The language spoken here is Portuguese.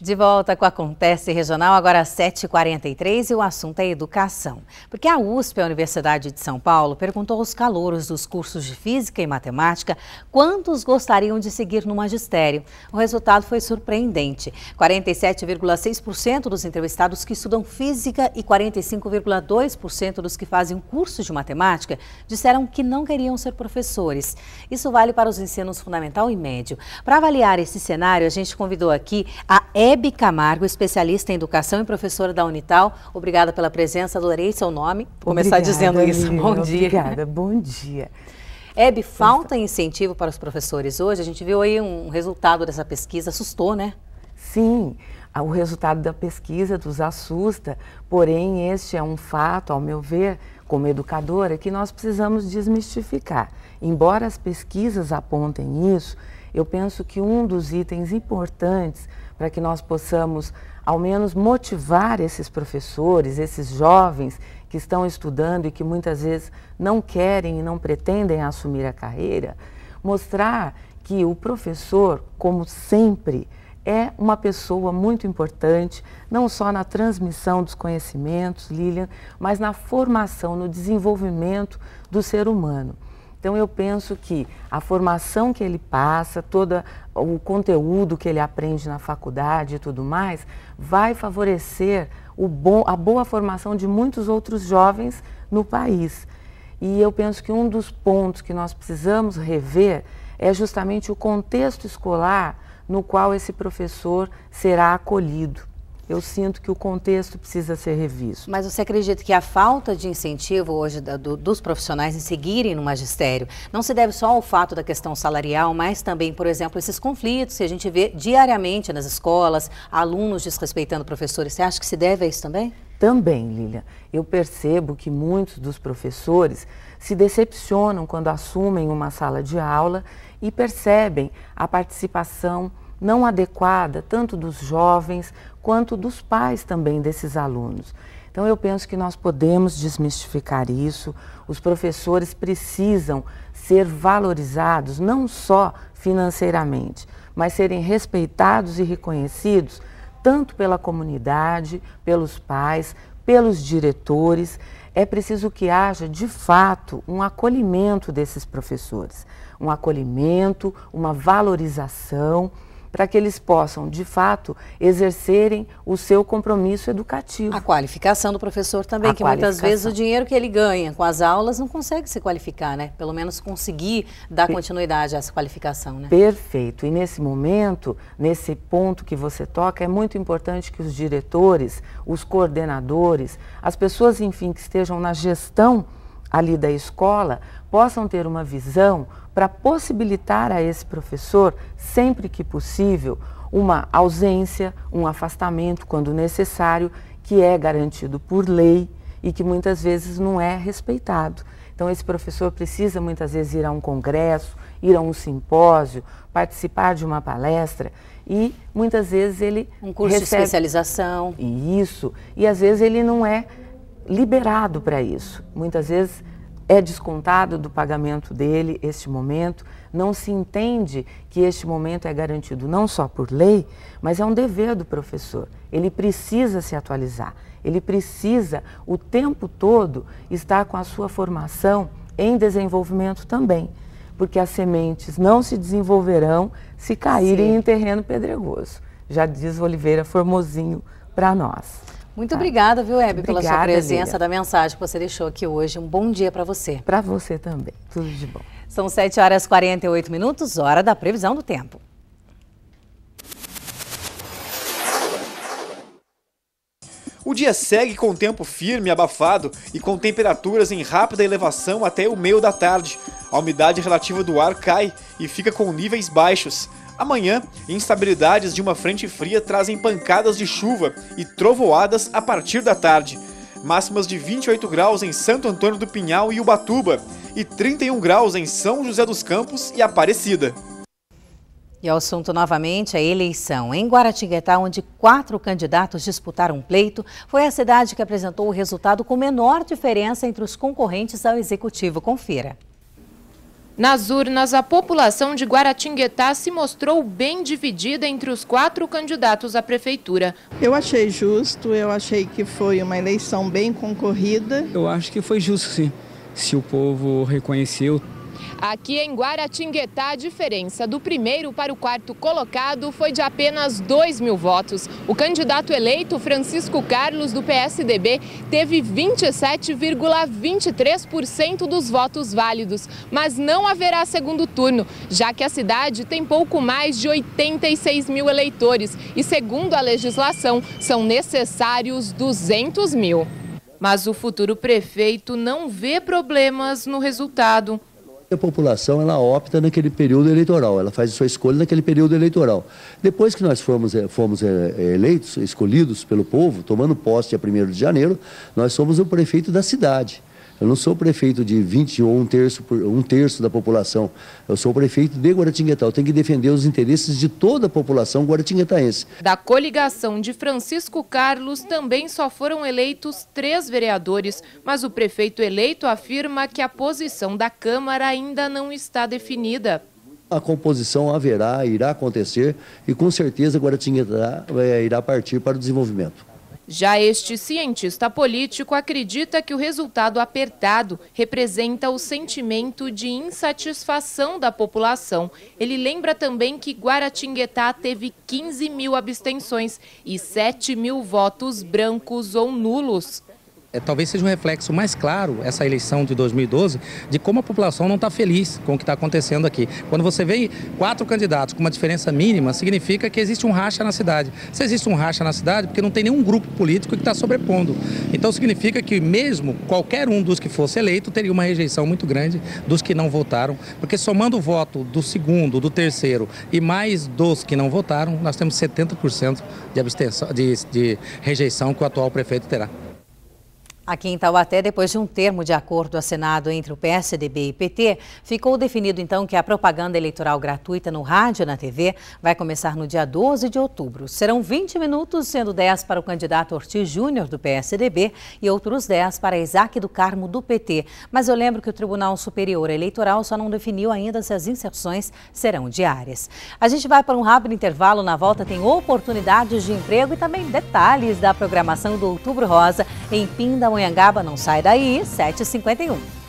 De volta com Acontece Regional, agora às 7h43, e o assunto é educação. Porque a USP, a Universidade de São Paulo, perguntou aos calouros dos cursos de Física e Matemática quantos gostariam de seguir no magistério. O resultado foi surpreendente. 47,6% dos entrevistados que estudam Física e 45,2% dos que fazem curso de Matemática disseram que não queriam ser professores. Isso vale para os ensinos fundamental e médio. Para avaliar esse cenário, a gente convidou aqui a Hebe Camargo, especialista em educação e professora da Unital. Obrigada pela presença, adorei seu nome. Vou começar dizendo isso. Bom dia. Obrigada, bom dia. Hebe, falta incentivo para os professores hoje? A gente viu aí um resultado dessa pesquisa, assustou, né? Sim, o resultado da pesquisa nos assusta, porém este é um fato, ao meu ver, como educadora, que nós precisamos desmistificar. Embora as pesquisas apontem isso, eu penso que um dos itens importantes para que nós possamos, ao menos, motivar esses professores, esses jovens que estão estudando e que muitas vezes não querem e não pretendem assumir a carreira, mostrar que o professor, como sempre, é uma pessoa muito importante, não só na transmissão dos conhecimentos, Lilian, mas na formação, no desenvolvimento do ser humano. Então, eu penso que a formação que ele passa, todo o conteúdo que ele aprende na faculdade e tudo mais, vai favorecer a boa formação de muitos outros jovens no país. E eu penso que um dos pontos que nós precisamos rever é justamente o contexto escolar no qual esse professor será acolhido. Eu sinto que o contexto precisa ser revisto. Mas você acredita que a falta de incentivo hoje dos profissionais em seguirem no magistério não se deve só ao fato da questão salarial, mas também, por exemplo, esses conflitos que a gente vê diariamente nas escolas, alunos desrespeitando professores? Você acha que se deve a isso também? Também, Lilian. Eu percebo que muitos dos professores se decepcionam quando assumem uma sala de aula e percebem a participação não adequada, tanto dos jovens quanto dos pais também desses alunos. Então eu penso que nós podemos desmistificar isso, os professores precisam ser valorizados não só financeiramente, mas serem respeitados e reconhecidos tanto pela comunidade, pelos pais, pelos diretores. É preciso que haja, de fato, um acolhimento desses professores, um acolhimento, uma valorização, para que eles possam, de fato, exercerem o seu compromisso educativo. A qualificação do professor também, que muitas vezes o dinheiro que ele ganha com as aulas não consegue se qualificar, né? Pelo menos conseguir dar continuidade a essa qualificação, né? Perfeito. E nesse momento, nesse ponto que você toca, é muito importante que os diretores, os coordenadores, as pessoas, enfim, que estejam na gestão ali da escola, possam ter uma visão para possibilitar a esse professor, sempre que possível, uma ausência, um afastamento, quando necessário, que é garantido por lei e que muitas vezes não é respeitado. Então, esse professor precisa muitas vezes ir a um congresso, ir a um simpósio, participar de uma palestra e muitas vezes ele um curso de especialização. Isso, e às vezes ele não é liberado para isso. Muitas vezes é descontado do pagamento dele este momento, não se entende que este momento é garantido não só por lei, mas é um dever do professor. Ele precisa se atualizar, ele precisa o tempo todo estar com a sua formação em desenvolvimento também, porque as sementes não se desenvolverão se caírem em terreno pedregoso. Já diz Oliveira Formosinho para nós. Muito obrigada, viu, Hebe, pela sua presença, Lilian, da mensagem que você deixou aqui hoje. Um bom dia para você. Para você também. Tudo de bom. São 7h48, hora da previsão do tempo. O dia segue com tempo firme e abafado e com temperaturas em rápida elevação até o meio da tarde. A umidade relativa do ar cai e fica com níveis baixos. Amanhã, instabilidades de uma frente fria trazem pancadas de chuva e trovoadas a partir da tarde. Máximas de 28 graus em Santo Antônio do Pinhal e Ubatuba e 31 graus em São José dos Campos e Aparecida. E o assunto novamente, a eleição. Em Guaratinguetá, onde 4 candidatos disputaram um pleito, foi a cidade que apresentou o resultado com menor diferença entre os concorrentes ao executivo. Confira. Nas urnas, a população de Guaratinguetá se mostrou bem dividida entre os 4 candidatos à prefeitura. Eu achei justo, eu achei que foi uma eleição bem concorrida. Eu acho que foi justo, sim, se o povo reconheceu. Aqui em Guaratinguetá, a diferença do primeiro para o 4º colocado foi de apenas 2.000 votos. O candidato eleito, Francisco Carlos, do PSDB, teve 27,23% dos votos válidos. Mas não haverá segundo turno, já que a cidade tem pouco mais de 86 mil eleitores. E, segundo a legislação, são necessários 200 mil. Mas o futuro prefeito não vê problemas no resultado. A população ela opta naquele período eleitoral, ela faz a sua escolha naquele período eleitoral. Depois que nós fomos eleitos, escolhidos pelo povo, tomando posse dia 1º de janeiro, nós somos o prefeito da cidade. Eu não sou o prefeito de 20 ou um terço da população. Eu sou o prefeito de Guaratinguetá. Eu tenho que defender os interesses de toda a população guaratinguetaense. Da coligação de Francisco Carlos também só foram eleitos 3 vereadores, mas o prefeito eleito afirma que a posição da Câmara ainda não está definida. A composição irá acontecer e com certeza Guaratinguetá irá partir para o desenvolvimento. Já este cientista político acredita que o resultado apertado representa o sentimento de insatisfação da população. Ele lembra também que Guaratinguetá teve 15 mil abstenções e 7 mil votos brancos ou nulos. Talvez seja um reflexo mais claro, essa eleição de 2012, de como a população não está feliz com o que está acontecendo aqui. Quando você vê 4 candidatos com uma diferença mínima, significa que existe um racha na cidade. Se existe um racha na cidade, porque não tem nenhum grupo político que está sobrepondo. Então significa que mesmo qualquer um dos que fosse eleito teria uma rejeição muito grande dos que não votaram, porque somando o voto do segundo, do terceiro e mais dos que não votaram, nós temos 70% de abstenção, de rejeição que o atual prefeito terá. Aqui em Taubaté, depois de um termo de acordo assinado entre o PSDB e PT, ficou definido então que a propaganda eleitoral gratuita no rádio e na TV vai começar no dia 12 de outubro. Serão 20 minutos, sendo 10 para o candidato Ortiz Júnior, do PSDB, e outros 10 para Isaac do Carmo, do PT. Mas eu lembro que o Tribunal Superior Eleitoral só não definiu ainda se as inserções serão diárias. A gente vai para um rápido intervalo, na volta tem oportunidades de emprego e também detalhes da programação do Outubro Rosa em Pindamonhangaba. Não sai daí, 7h51.